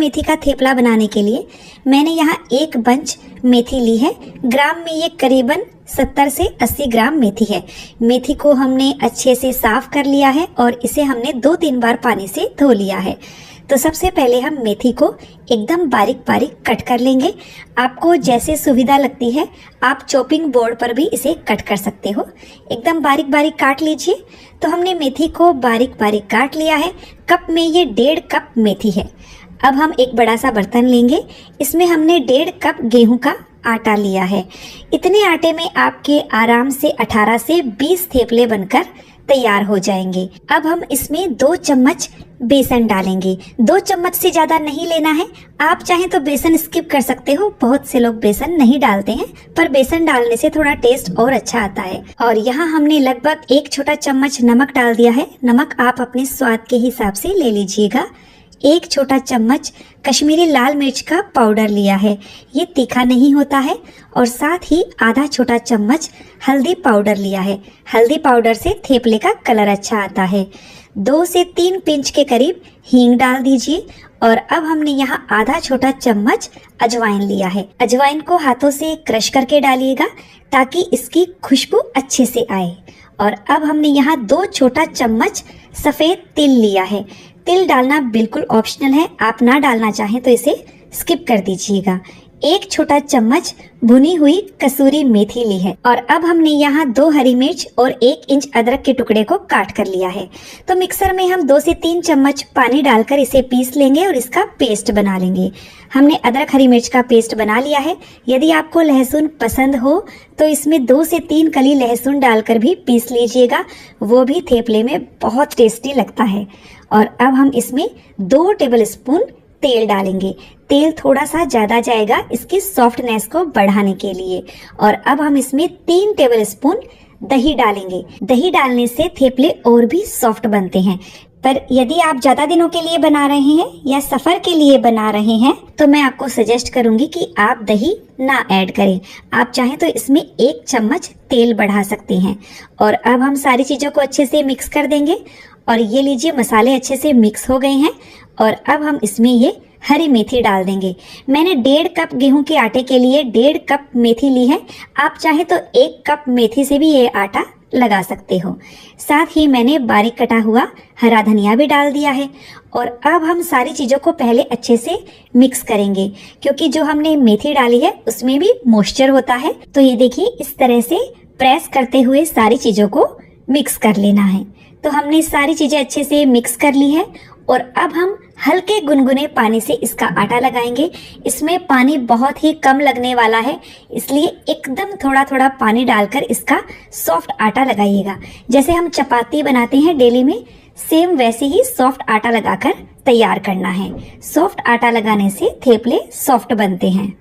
मेथी का थेपला बनाने के लिए मैंने यहाँ एक बंच मेथी ली है। ग्राम में ये करीबन 70 से 80 ग्राम मेथी है। मेथी को हमने अच्छे से साफ कर लिया है और इसे हमने 2-3 बार पानी से धो लिया है। तो सबसे पहले हम मेथी को एकदम बारीक बारीक कट कर लेंगे। आपको जैसे सुविधा लगती है आप चॉपिंग बोर्ड पर भी इसे कट कर सकते हो। एकदम बारीक बारीक काट लीजिए। तो हमने मेथी को बारीक बारीक काट लिया है। कप में ये 1.5 कप मेथी है। अब हम एक बड़ा सा बर्तन लेंगे। इसमें हमने 1.5 कप गेहूं का आटा लिया है। इतने आटे में आपके आराम से 18 से 20 थेपले बनकर तैयार हो जाएंगे। अब हम इसमें 2 चम्मच बेसन डालेंगे। 2 चम्मच से ज्यादा नहीं लेना है। आप चाहें तो बेसन स्किप कर सकते हो। बहुत से लोग बेसन नहीं डालते हैं, पर बेसन डालने से थोड़ा टेस्ट और अच्छा आता है। और यहाँ हमने लगभग 1 छोटा चम्मच नमक डाल दिया है। नमक आप अपने स्वाद के हिसाब से ले लीजिएगा। 1 छोटा चम्मच कश्मीरी लाल मिर्च का पाउडर लिया है। ये तीखा नहीं होता है। और साथ ही आधा छोटा चम्मच हल्दी पाउडर लिया है। हल्दी पाउडर से थेपले का कलर अच्छा आता है। 2 से 3 पिंच के करीब हींग डाल दीजिए। और अब हमने यहाँ आधा छोटा चम्मच अजवाइन लिया है। अजवाइन को हाथों से क्रश करके डालिएगा ताकि इसकी खुशबू अच्छे से आए। और अब हमने यहाँ 2 छोटा चम्मच सफेद तिल लिया है। तिल डालना बिल्कुल ऑप्शनल है। आप ना डालना चाहें तो इसे स्किप कर दीजिएगा। 1 छोटा चम्मच भुनी हुई कसूरी मेथी ली है। और अब हमने यहाँ 2 हरी मिर्च और 1 इंच अदरक के टुकड़े को काट कर लिया है। तो मिक्सर में हम 2 से 3 चम्मच पानी डालकर इसे पीस लेंगे और इसका पेस्ट बना लेंगे। हमने अदरक हरी मिर्च का पेस्ट बना लिया है। यदि आपको लहसुन पसंद हो तो इसमें 2 से 3 कली लहसुन डालकर भी पीस लीजिएगा। वो भी थेपले में बहुत टेस्टी लगता है। और अब हम इसमें 2 टेबलस्पून तेल डालेंगे। तेल थोड़ा सा ज्यादा जाएगा इसकी सॉफ्टनेस को बढ़ाने के लिए। और अब हम इसमें 3 टेबलस्पून दही डालेंगे। दही डालने से थेपले और भी सॉफ्ट बनते हैं। पर यदि आप ज्यादा दिनों के लिए बना रहे हैं या सफर के लिए बना रहे हैं तो मैं आपको सजेस्ट करूंगी कि आप दही ना ऐड करें। आप चाहें तो इसमें 1 चम्मच तेल बढ़ा सकते हैं। और अब हम सारी चीजों को अच्छे से मिक्स कर देंगे। और ये लीजिए मसाले अच्छे से मिक्स हो गए हैं। और अब हम इसमें ये हरी मेथी डाल देंगे। मैंने 1.5 कप गेहूं के आटे के लिए 1.5 कप मेथी ली है। आप चाहे तो 1 कप मेथी से भी ये आटा लगा सकते हो। साथ ही मैंने बारीक कटा हुआ हरा धनिया भी डाल दिया है। और अब हम सारी चीजों को पहले अच्छे से मिक्स करेंगे, क्योंकि जो हमने मेथी डाली है उसमें भी मॉइस्चर होता है। तो ये देखिए इस तरह से प्रेस करते हुए सारी चीजों को मिक्स कर लेना है। तो हमने सारी चीजें अच्छे से मिक्स कर ली है। और अब हम हल्के गुनगुने पानी से इसका आटा लगाएंगे। इसमें पानी बहुत ही कम लगने वाला है, इसलिए एकदम थोड़ा थोड़ा पानी डालकर इसका सॉफ्ट आटा लगाइएगा। जैसे हम चपाती बनाते हैं डेली में, सेम वैसे ही सॉफ्ट आटा लगाकर तैयार करना है। सॉफ्ट आटा लगाने से थेपले सॉफ्ट बनते हैं।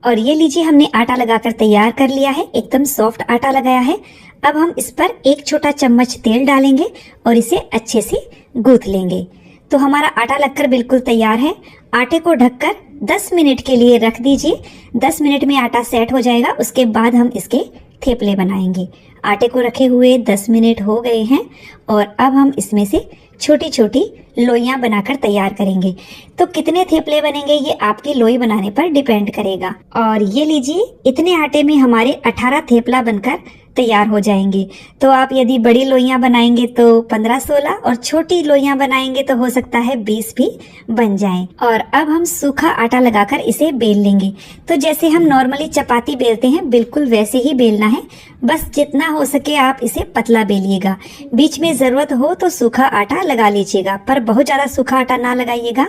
और ये लीजिए हमने आटा लगाकर तैयार कर लिया है। एकदम सॉफ्ट आटा लगाया है। अब हम इस पर 1 छोटा चम्मच तेल डालेंगे और इसे अच्छे से गूंथ लेंगे। तो हमारा आटा लगकर बिल्कुल तैयार है। आटे को ढककर 10 मिनट के लिए रख दीजिए। 10 मिनट में आटा सेट हो जाएगा। उसके बाद हम इसके थेपले बनाएंगे। आटे को रखे हुए 10 मिनट हो गए हैं। और अब हम इसमें से छोटी छोटी लोइयां बनाकर तैयार करेंगे। तो कितने थेपले बनेंगे ये आपकी लोई बनाने पर डिपेंड करेगा। और ये लीजिए इतने आटे में हमारे 18 थेपला बनकर तैयार हो जाएंगे। तो आप यदि बड़ी लोइयां बनाएंगे तो 15-16 और छोटी लोइयां बनाएंगे तो हो सकता है 20 भी बन जाएं। और अब हम सूखा आटा लगाकर इसे बेल लेंगे। तो जैसे हम नॉर्मली चपाती बेलते हैं बिल्कुल वैसे ही बेलना है। बस जितना हो सके आप इसे पतला बेलिएगा। बीच में जरूरत हो तो सूखा आटा लगा लीजिएगा, पर बहुत ज्यादा सूखा आटा ना लगाइएगा।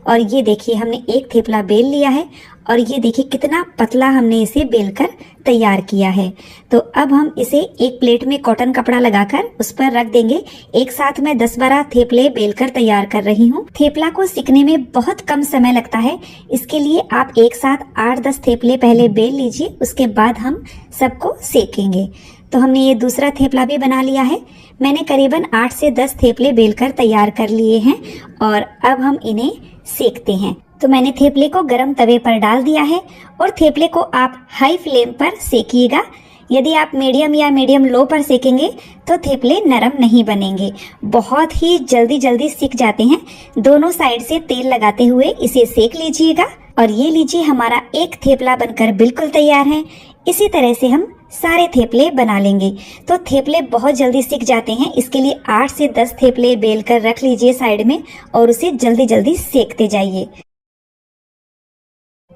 और ये देखिए हमने एक थेपला बेल लिया है। और ये देखिए कितना पतला हमने इसे बेलकर तैयार किया है। तो अब हम इसे एक प्लेट में कॉटन कपड़ा लगाकर उस पर रख देंगे। एक साथ मैं 10-12 थेपले बेलकर तैयार कर रही हूँ। थेपला को सिकने में बहुत कम समय लगता है, इसके लिए आप एक साथ 8-10 थेपले पहले बेल लीजिए, उसके बाद हम सबको सेकेंगे। तो हमने ये दूसरा थेपला भी बना लिया है। मैंने करीबन 8 से 10 थेपले बेलकर तैयार कर लिए हैं और अब हम इन्हें सेकते हैं। तो मैंने थेपले को गरम तवे पर डाल दिया है और थेपले को आप हाई फ्लेम पर सेकिएगा। यदि आप मीडियम या मीडियम लो पर सेकेंगे तो थेपले नरम नहीं बनेंगे, बहुत ही जल्दी सिक जाते हैं। दोनों साइड से तेल लगाते हुए इसे सेक लीजिएगा। और ये लीजिए, हमारा एक थेपला बनकर बिल्कुल तैयार है। इसी तरह से हम सारे थेपले बना लेंगे। तो थेपले बहुत जल्दी सिक जाते हैं, इसके लिए 8 से 10 थेपले बेल कर रख लीजिए साइड में और उसे जल्दी सेकते जाइए।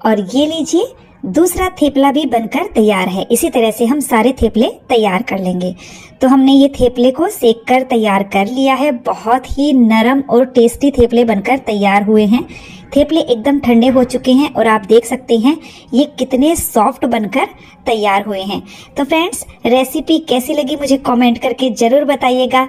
और ये लीजिए, दूसरा थेपला भी बनकर तैयार है। इसी तरह से हम सारे थेपले तैयार कर लेंगे। तो हमने ये थेपले को सेक कर तैयार कर लिया है। बहुत ही नरम और टेस्टी थेपले बनकर तैयार हुए हैं। थेपले एकदम ठंडे हो चुके हैं और आप देख सकते हैं ये कितने सॉफ्ट बनकर तैयार हुए हैं। तो फ्रेंड्स, रेसिपी कैसी लगी मुझे कमेंट करके जरूर बताइएगा।